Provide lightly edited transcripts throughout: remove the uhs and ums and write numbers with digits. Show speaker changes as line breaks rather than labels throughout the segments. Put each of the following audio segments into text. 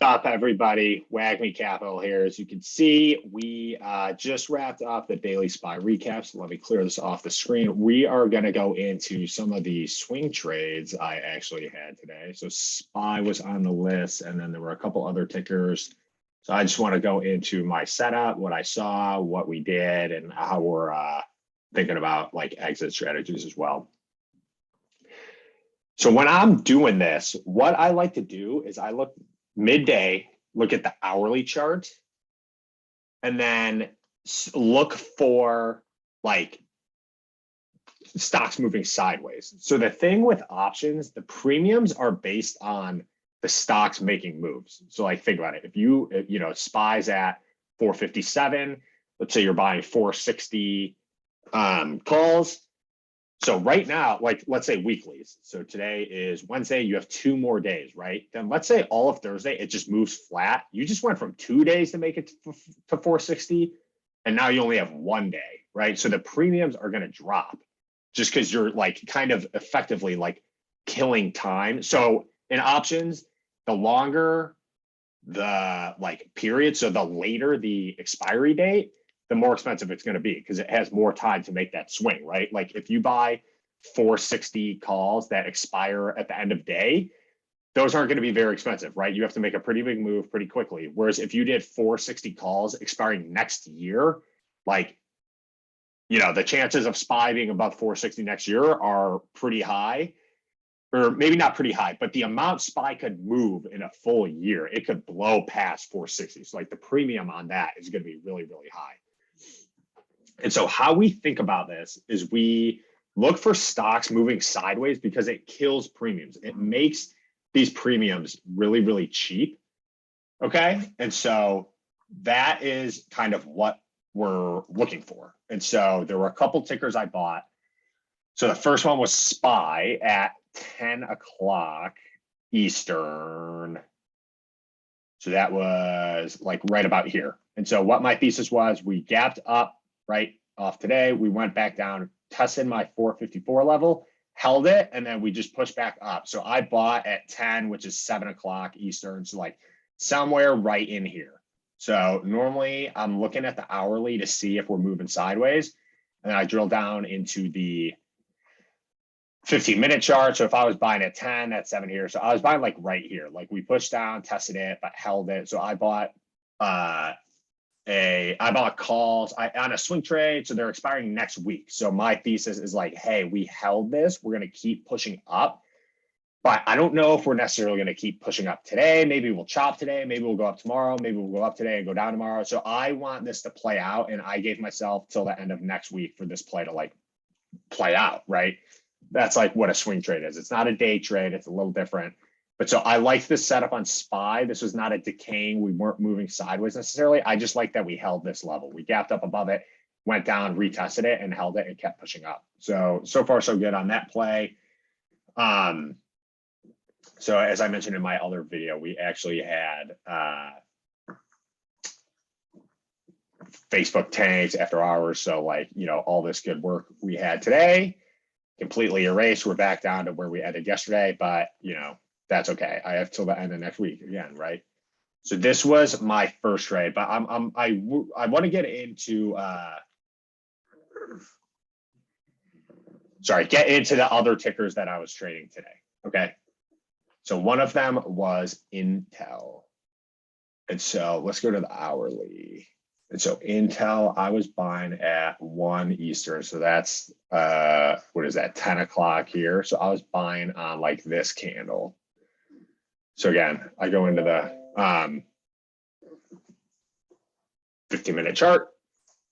up, everybody? WAGME Capital here. As you can see, we just wrapped up the daily SPY recap. So let me clear this off the screen. We are going to go into some of the swing trades I actually had today. So SPY was on the list, and then there were a couple other tickers. So I just want to go into my setup, what I saw, what we did, and how we're thinking about like exit strategies as well. So when I'm doing this, what I like to do is I look midday, look at the hourly chart, and then look for like stocks moving sideways. So the thing with options, the premiums are based on the stocks making moves. So like think about it. If you know, SPY's at 457, let's say you're buying 460 calls. So right now, like let's say weeklies. So today is Wednesday, you have 2 more days, right? Then let's say all of Thursday, it just moves flat. You just went from 2 days to make it to 460, and now you only have 1 day, right? So the premiums are going to drop just because you're like kind of effectively like killing time. So in options, the longer the like period, so the later the expiry date, the more expensive it's going to be because it has more time to make that swing, right? Like if you buy 460 calls that expire at the end of day, those aren't going to be very expensive, right? You have to make a pretty big move pretty quickly. Whereas if you did 460 calls expiring next year, like, you know, the chances of SPY being above 460 next year are pretty high, or maybe not pretty high, but the amount SPY could move in a full year, it could blow past 460. So like the premium on that is going to be really, really high. And so how we think about this is we look for stocks moving sideways because it kills premiums. It makes these premiums really, really cheap. Okay. And so that is kind of what we're looking for. And so there were a couple tickers I bought. So the first one was SPY at 10 o'clock Eastern. So that was like right about here. And so what my thesis was, we gapped up right off today. We went back down, tested my 454 level, held it, and then we just pushed back up. So I bought at 10, which is 7 o'clock Eastern. So like somewhere right in here. So normally I'm looking at the hourly to see if we're moving sideways. And then I drill down into the 15-minute chart. So if I was buying at 10, that's 7 here. So I was buying like right here. Like we pushed down, tested it, but held it. So I bought I bought calls on a swing trade, so they're expiring next week. So my thesis is like, hey, we held this, we're going to keep pushing up, but I don't know if we're necessarily going to keep pushing up today. Maybe we'll chop today, maybe we'll go up tomorrow, maybe we'll go up today and go down tomorrow. So I want this to play out, and I gave myself till the end of next week for this play to like play out, right? That's like what a swing trade is. It's not a day trade, it's a little different. But so I liked this setup on SPY. This was not a decaying. We weren't moving sideways necessarily. I just like that we held this level. We gapped up above it, went down, retested it, and held it and kept pushing up. So far, so good on that play. So as I mentioned in my other video, we actually had Facebook tanks after hours. So like, you know, all this good work we had today, completely erased. We're back down to where we ended yesterday, but you know, that's okay. I have till the end of next week again, right? So this was my first trade, but I want to get into get into the other tickers that I was trading today. Okay. So one of them was Intel. And so let's go to the hourly. And so Intel, I was buying at 1 Eastern. So that's what is that, 10 o'clock here. So I was buying on like this candle. So again, I go into the 15-minute chart.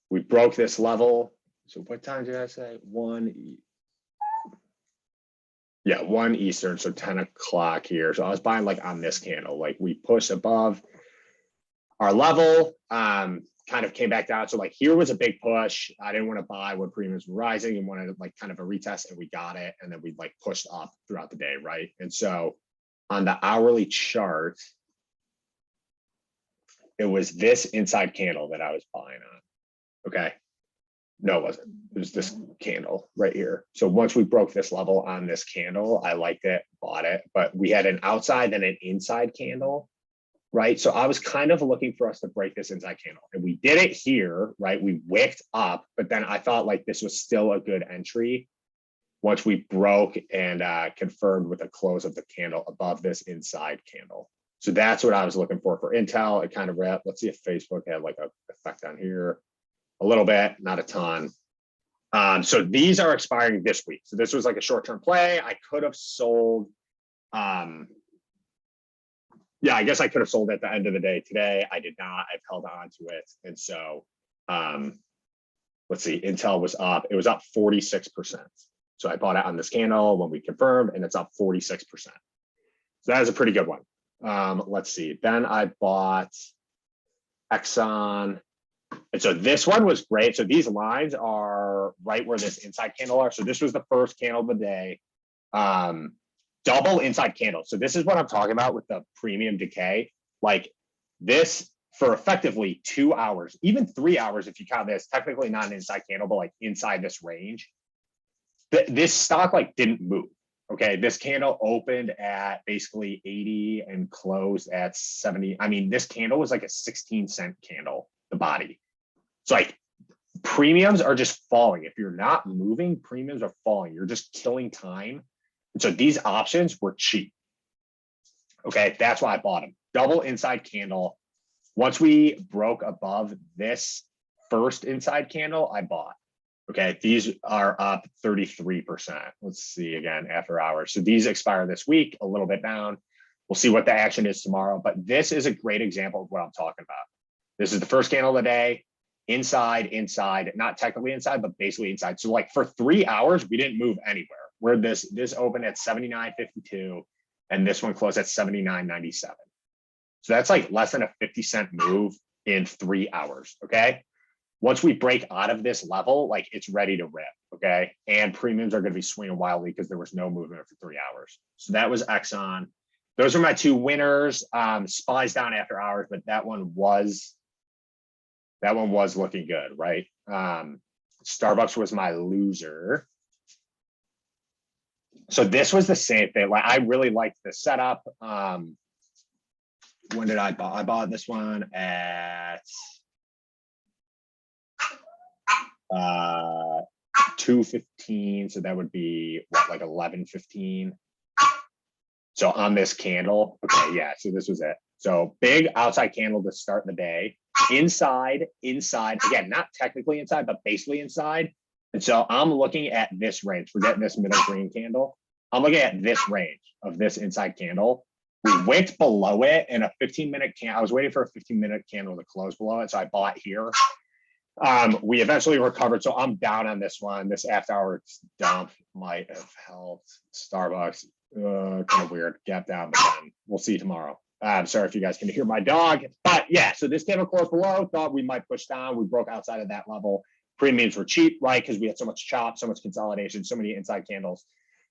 We broke this level. So what time did I say? 1 Eastern, so 10 o'clock here. So I was buying like on this candle. Like we pushed above our level, kind of came back down. So like here was a big push. I didn't want to buy when premiums were rising and wanted like kind of a retest, and we got it. And then we like pushed up throughout the day, right? And so on the hourly chart, it was this inside candle that I was buying on. Okay. No, it wasn't. It was this candle right here. So once we broke this level on this candle, I liked it, bought it. But we had an outside and an inside candle right? So I was kind of looking for us to break this inside candle, and we did it here, right? We wicked up, but then I thought like this was still a good entry once we broke and confirmed with a close of the candle above this inside candle. So that's what I was looking for Intel. It kind of ripped. Let's see if Facebook had like an effect on here. A little bit, not a ton. So these are expiring this week. So this was like a short-term play. I could have sold. Yeah, I guess I could have sold at the end of the day today. I did not. I've held on to it. And so let's see, Intel was up. It was up 46%. So I bought it on this candle when we confirmed, and it's up 46%. So that is a pretty good one. Let's see. Then I bought Exxon. And so this one was great. So these lines are right where this inside candle are. So this was the first candle of the day. Double inside candle. So this is what I'm talking about with the premium decay. Like this for effectively 2 hours, even 3 hours if you count this, technically not an inside candle, but like inside this range. This stock like didn't move. Okay, this candle opened at basically 80 and closed at 70. I mean, this candle was like a 16-cent candle, the body. So like premiums are just falling. If you're not moving, premiums are falling. You're just killing time. And so these options were cheap. Okay, that's why I bought them. Double inside candle. Once we broke above this first inside candle, I bought. Okay, these are up 33%. Let's see again after hours. So these expire this week, a little bit down. We'll see what the action is tomorrow. But this is a great example of what I'm talking about. This is the first candle of the day. Inside, not technically inside, but basically inside. So like for 3 hours, we didn't move anywhere. Where this opened at 79.52 and this one closed at 79.97. So that's like less than a 50-cent move in 3 hours. Okay. Once we break out of this level, like it's ready to rip. Okay. And premiums are going to be swinging wildly because there was no movement for 3 hours. So that was Exxon. Those are my two winners. SPY's down after hours, but that one was looking good, right? Starbucks was my loser. So this was the same thing. Like I really liked the setup. When did I buy? I bought this one at 2:15. So that would be what, like 11:15. So on this candle, okay, yeah. So this was it. So big outside candle to start the day. Inside, again, not technically inside, but basically inside. And so I'm looking at this range. Forget this middle green candle. I'm looking at this range of this inside candle. We wicked below it in a 15-minute candle. I was waiting for a 15-minute candle to close below it. So I bought here. We eventually recovered. So I'm down on this one. This after hour dump might have helped. Starbucks, kind of weird. Gap down, but then we'll see tomorrow. I'm sorry if you guys can hear my dog, but yeah, so this candle closed below, thought we might push down. We broke outside of that level. Premiums were cheap, right? Because we had so much chop, so much consolidation, so many inside candles.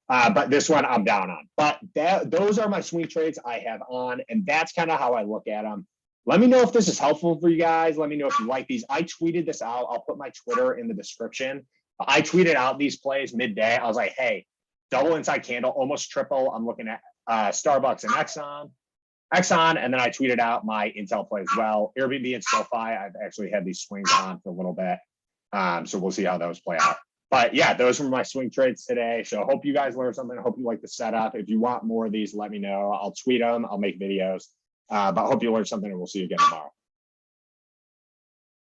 But this one I'm down on. But those are my swing trades I have on, and that's kind of how I look at them. Let me know if this is helpful for you guys. Let me know if you like these. I tweeted this out. I'll put my Twitter in the description. I tweeted out these plays midday. I was like, hey, double inside candle, almost triple. I'm looking at Starbucks and Exxon, and then I tweeted out my Intel play as well. Airbnb and SoFi, I've actually had these swings on for a little bit. So we'll see how those play out. But yeah, those were my swing trades today. So I hope you guys learned something. I hope you like the setup. If you want more of these, let me know. I'll tweet them. I'll make videos. But I hope you learned something, and we'll see you again tomorrow.